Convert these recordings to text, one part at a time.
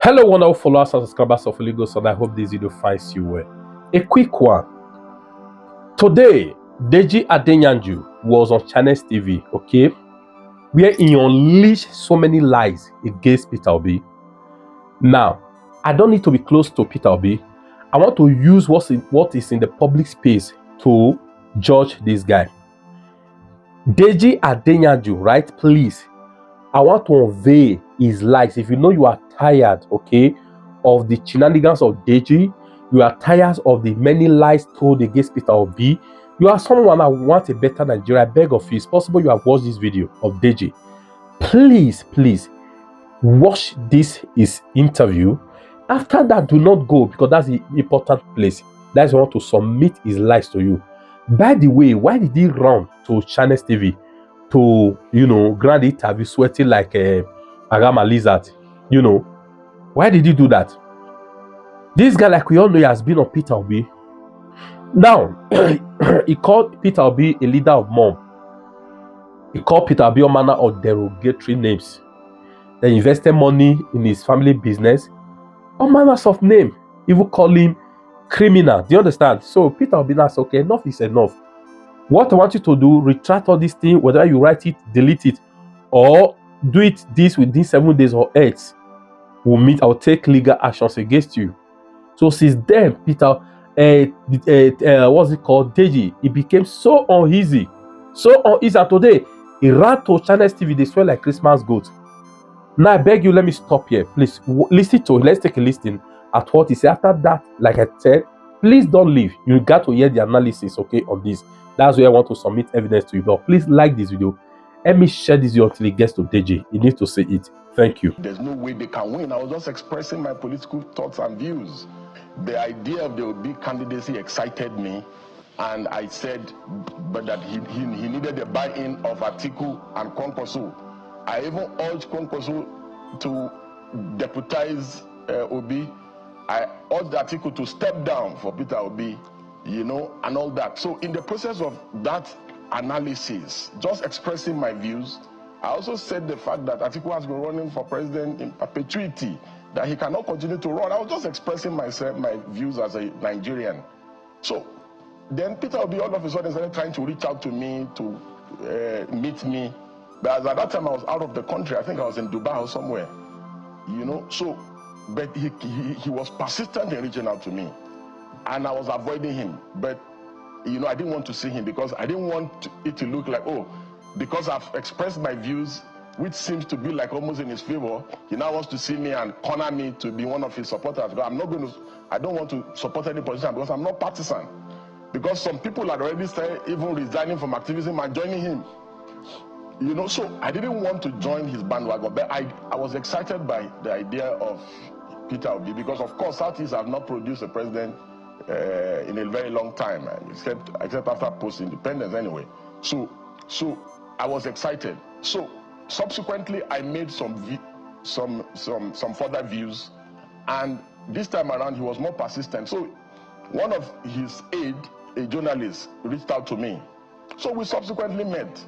Hello, wonderful followers and subscribers of Lagos, and I hope this video finds you well. A quick one. Today, Deji Adeyanju was on Channels TV, okay, where he unleashed so many lies against Peter Obi. Now, I don't need to be close to Peter Obi. I want to use what is in the public space to judge this guy. Deji Adeyanju, right? Please, I want to unveil his lies. If you know you are tired, okay, of the shenanigans of Deji, you are tired of the many lies told against Peter Obi, you are someone that wants a better Nigeria, I beg of you, it's possible you have watched this video of Deji. Please, watch this his interview. After that, do not go, because that's the important place. That's where I want to submit his lies to you. By the way, why did he run to Channels TV to, grant the interview sweating like a Agama lizard? Why did he do that? This guy, like we all know, he has been on Peter Obi. Now, he called Peter Obi a leader of mom. He called Peter Obi all manner of derogatory names. They invested money in his family business. All manners of name. Even call him criminal. Do you understand? So Peter Obi now said, okay, enough is enough. What I want you to do, retract all these things, whether you write it, delete it, or do it this within 7 days or 8. I'll take legal actions against you. So since then, Peter, what's it called? Deji, it became so uneasy. And today, he ran to Channels TV, they swear like Christmas goat. Now I beg you, let me stop here. Please listen to it. Let's take a listen at what he said. After that, like I said, please don't leave. You got to hear the analysis, okay, on this. That's where I want to submit evidence to you. But please like this video. Let me share this video until it gets to Deji. He needs to say it. Thank you. There's no way they can win. I was just expressing my political thoughts and views. The idea of the Obi candidacy excited me, and I said, but that he needed the buy-in of Atiku and Kwankwaso. I even urged Kwankwaso to deputize Obi. I urged Atiku to step down for Peter Obi, and all that. So in the process of that analysis, just expressing my views, I also said the fact that Atiku has been running for president in perpetuity, that he cannot continue to run. I was just expressing my views as a Nigerian. So then Peter Obi all of a sudden started trying to reach out to me to meet me. But at that time I was out of the country. I think I was in Dubai or somewhere, So, but he was persistent in reaching out to me, and I was avoiding him. But I didn't want to see him because I didn't want it to look like, because I've expressed my views, which seems to be like almost in his favor, he now wants to see me and corner me to be one of his supporters. I don't want to support any position because I'm not partisan. Because some people had already started even resigning from activism and joining him. So I didn't want to join his bandwagon, but I was excited by the idea of Peter Obi because, of course, Southeast have not produced a president in a very long time, except after post-independence anyway. So I was excited. So subsequently, I made some further views, and this time around, he was more persistent. So one of his aide, a journalist, reached out to me. So we subsequently met,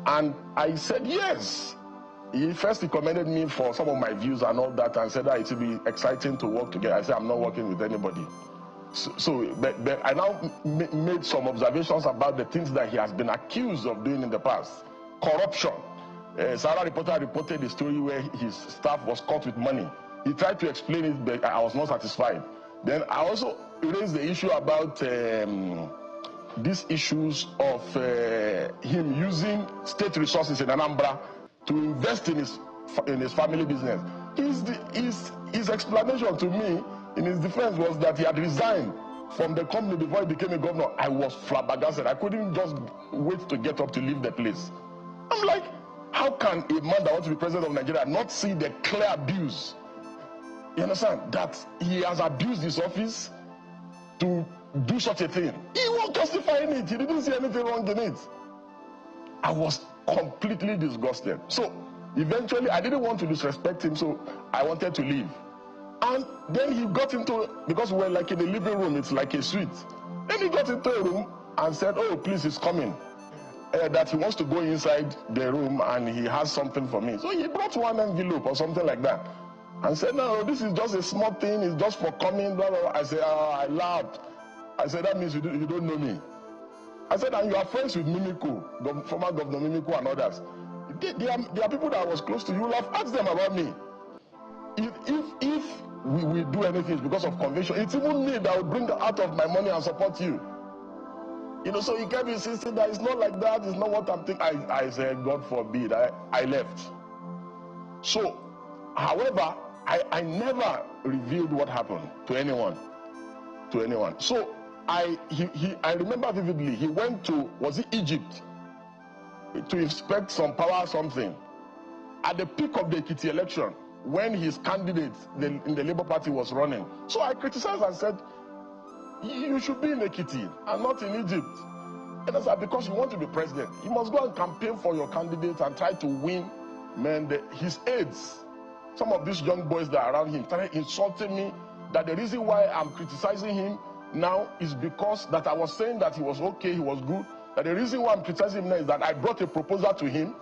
and I said yes. He first recommended me for some of my views and all that, and said that it would be exciting to work together. I said I'm not working with anybody. But I now made some observations about the things that he has been accused of doing in the past. Corruption. Sarah reporter reported the story where his staff was caught with money. He tried to explain it, but I was not satisfied. Then I also raised the issue about these issues of him using state resources in Anambra to invest in his family business. His explanation to me in his defense was that he had resigned from the company before he became a governor. I was flabbergasted. I couldn't just wait to get up to leave the place. I'm like, how can a man that wants to be president of Nigeria not see the clear abuse? You understand? That he has abused his office to do such a thing. He was justifying it. He didn't see anything wrong in it. I was completely disgusted. So eventually, I didn't want to disrespect him, so I wanted to leave. And then he got into, because we're like in the living room, it's like a suite. Then he got into a room and said, please, he's coming. That he wants to go inside the room and he has something for me. So he brought one envelope or something like that. and said, no, this is just a small thing, it's just for coming, blah, blah, blah. I said, I laughed. I said, that means you don't know me. I said, and you are friends with Mimiko, former Governor Mimiko and others. There are people that was close to you. You'll have asked them about me. If we do anything because of conviction, it's even me that will bring out of my money and support you. So he kept insisting that it's not like that, it's not what I'm thinking. I said, God forbid, I left. So, however, I never revealed what happened to anyone. So I remember vividly, he went to, was it Egypt, to inspect some power or something. At the peak of the Ekiti election, when his candidate in the Labour Party was running. So I criticized and said, you should be in Ekiti and not in Egypt. And I said, because you want to be president, you must go and campaign for your candidate and try to win. His aides, some of these young boys that are around him, started insulting me that the reason why I'm criticizing him now is because that I was saying that he was okay, he was good. That the reason why I'm criticizing him now is that I brought a proposal to him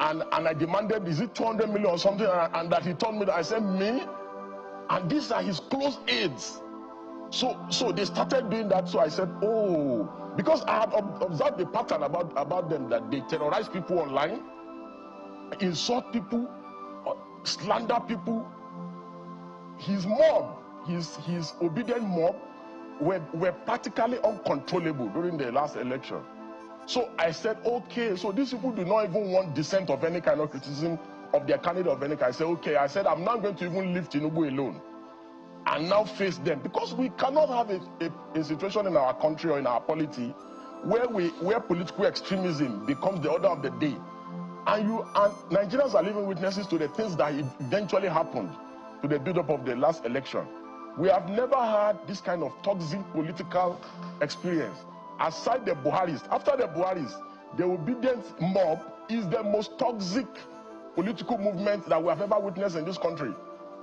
and I demanded, is it 200 million or something? And that he told me that I said, me? And these are his close aides. So they started doing that. So I said, oh, because I had observed the pattern about them, that they terrorize people online, insult people, slander people. His mob, his obedient mob, were practically uncontrollable during the last election. So I said, okay, so these people do not even want dissent of any kind of criticism of their candidate of any kind. I said, okay, I'm not going to even leave Tinubu alone and now face them, because we cannot have a situation in our country or in our polity where political extremism becomes the order of the day. And Nigerians are living witnesses to the things that eventually happened to the build-up of the last election. We have never had this kind of toxic political experience. Aside the Buharis, after the Buharis, the obedient mob is the most toxic political movement that we have ever witnessed in this country.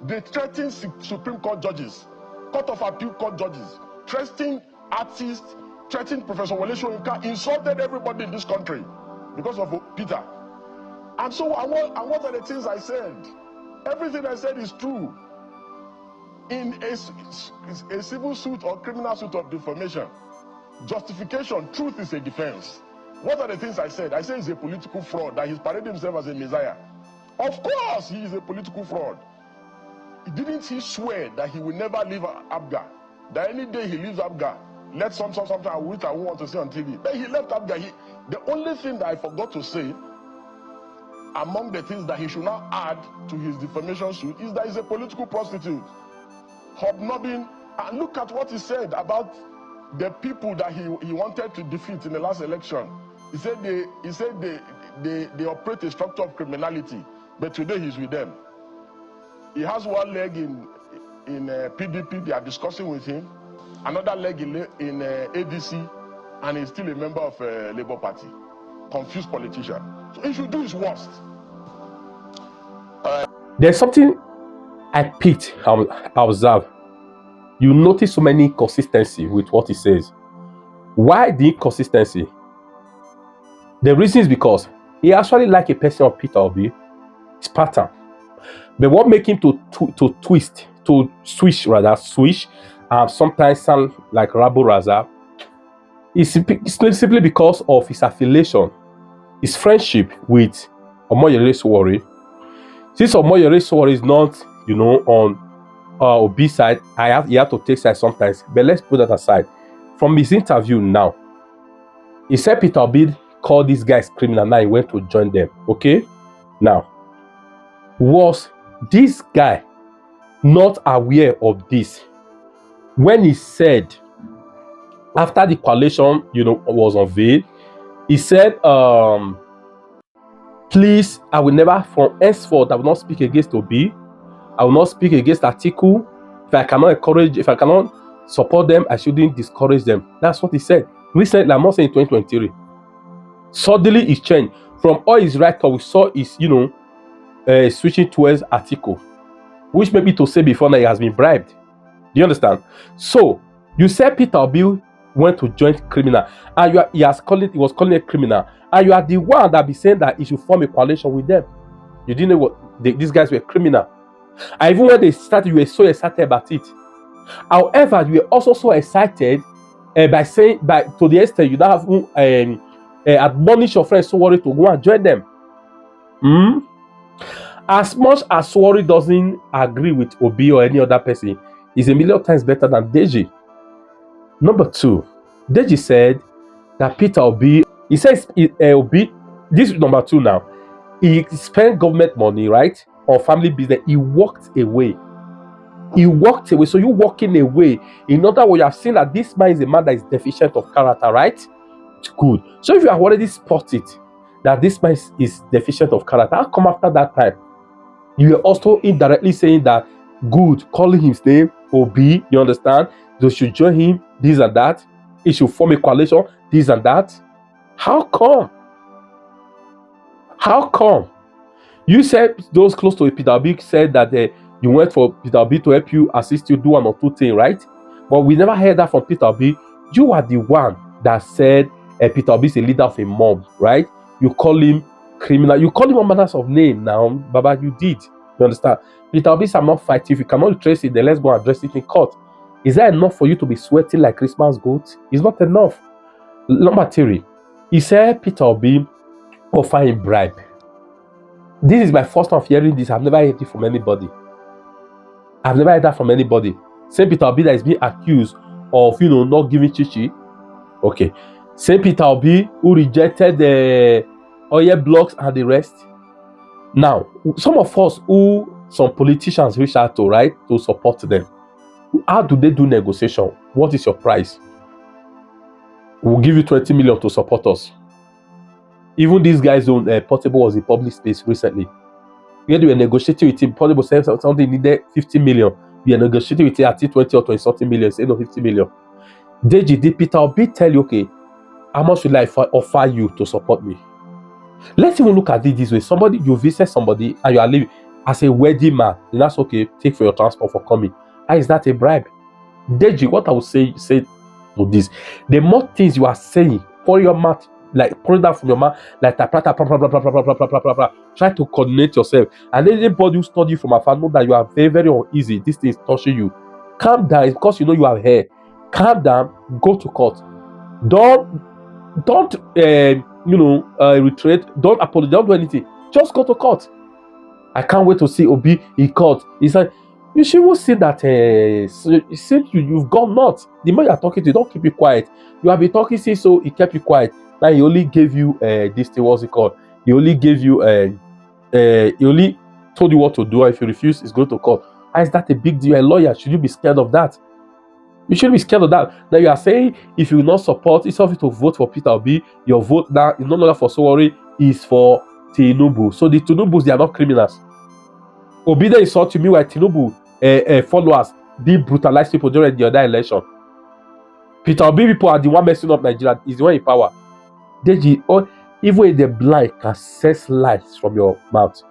They threaten Supreme Court judges, Court of Appeal Court judges, threatening artists, threatening Professor Wole Soyinka, insulted everybody in this country because of Peter. And so, what are the things I said? Everything I said is true. In a civil suit or criminal suit of defamation, justification, truth is a defense. What are the things I said? I said he's a political fraud, that he's parading himself as a messiah. Of course, he is a political fraud. Didn't he swear that he will never leave Abga? That any day he leaves Abga, let something which I won't want to say on TV. Then he left Abga. The only thing that I forgot to say, among the things that he should now add to his defamation suit, is that he's a political prostitute. Hobnobbing. And look at what he said about the people that he wanted to defeat in the last election. He said they operate a structure of criminality, but today he's with them. He has one leg in PDP, they are discussing with him, another leg in ADC, and he's still a member of Labour Party. Confused politician. So he should do his worst. There's something I picked, I observed. You notice so many inconsistency with what he says. Why the inconsistency? The reason is because he actually like a person of Peter Obi, his pattern. But what make him to switch, sometimes sound like Rabu Raza, is simply because of his affiliation, his friendship with Omoyele Sowore. Since Omoyele Sowore is not, on Obi side, he have to take side sometimes. But let's put that aside. From his interview now, he said Peter Obi called these guys criminal. Now he went to join them. Okay? Now, was this guy not aware of this when he said, after the coalition, was unveiled, he said, please, I will never, from henceforth, I will not speak against Obi. I will not speak against Atiku. If I cannot support them, I shouldn't discourage them. That's what he said. Recently, I'm not saying 2023. Suddenly, it changed. From all his write-up, we saw is, switching towards Atiku, which maybe to say before now he has been bribed. Do you understand? So, you said Peter Obi went to join criminal, and he was calling a criminal, and you are the one that be saying that he should form a coalition with them. You didn't know what these guys were criminal. And even when they started, you were so excited about it. However, you were also so excited by saying, to the extent you now have admonish your friends so worried to go and join them. As much as Swori doesn't agree with Obi or any other person, he's a million times better than Deji. Number two, Deji said that Peter Obi, he says Obi, this is number two now. He spent government money, right, on family business. He walked away. So you walking away. In other words, you have seen that this man is a man that is deficient of character, right? Good. So if you have already spotted that this man is deficient of character, how come after that time you are also indirectly saying that good, calling his name Obi, you understand? They should join him, this and that. He should form a coalition, this and that. How come? How come? You said those close to Peter Obi said that you went for Peter Obi to help you, assist you, do one or two things, right? But we never heard that from Peter Obi. You are the one that said Peter Obi is a leader of a mob, right? You call him criminal. You call him all manners of name now, Baba. You did. You understand? Peter Obi, I'm not fighting. If you cannot trace it, then let's go and address it in court. Is that enough for you to be sweating like Christmas goats? It's not enough. Number three, he said Peter Obi offer him bribe. This is my first time of hearing this. I've never heard it from anybody. I've never heard that from anybody. Same Peter Obi that is being accused of, not giving chichi. Okay. Same Peter Obi who rejected the oil blocks and the rest. Now, some politicians reach out to, right, to support them. How do they do negotiation? What is your price? We'll give you 20 million to support us. Even these guys own Portable was in public space recently. We had to negotiate with him. Portable said something needed 50 million. We are negotiating with him at 20 or 20 something million. Say no 50 million. Deji, did Peter Obi tell you, okay, how much will I offer you to support me? Let's even look at it this way. Somebody, you visit somebody and you are living as a wedding man, then that's okay. Take for your transport for coming. How is that a bribe? Deji, what I would say to this, the more things you are saying, pour your mouth, like pour it down from your mouth, like try to coordinate yourself. And anybody who study from afar know that you are very, very uneasy. This thing is touching you. Calm down. It's because you have hair. Calm down. Go to court. Don't retreat. Don't apologize. Don't do anything. Just go to court. I can't wait to see Obi in court. It's like, you should see that since you've gone nuts. The more you are talking to, don't keep it quiet. You have been talking since, so he kept you quiet. Now he only gave you this thing. What's it called? He only gave you he only told you what to do. And if you refuse, it's going to court. How is that a big deal? You're a lawyer. Should you be scared of that? You shouldn't be scared of that. Now you are saying if you will not support, it's of you to vote for Peter Obi. Your vote now is no longer for Sowore, is for Tinubu. So the Tinubus, they are not criminals. Obi then insult to me while Tinubu followers did brutalize people during the other election. Peter Obi people are the one messing up Nigeria. Is the one in power. Deji, even in the blind can sense lies from your mouth.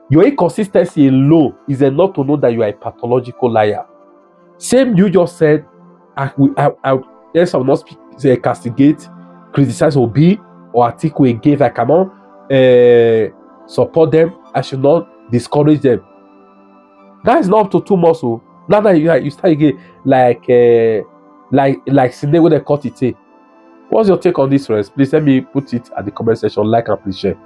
Your inconsistency alone is enough to know that you are a pathological liar. Same you just said, yes, I will not speak, castigate, criticize Obi or article again. If I cannot support them, I should not discourage them. That is not up to 2 months. So now that you start again, like Sunday when they cut it. What's your take on this, friends? Please let me put it at the comment section. Like and please share.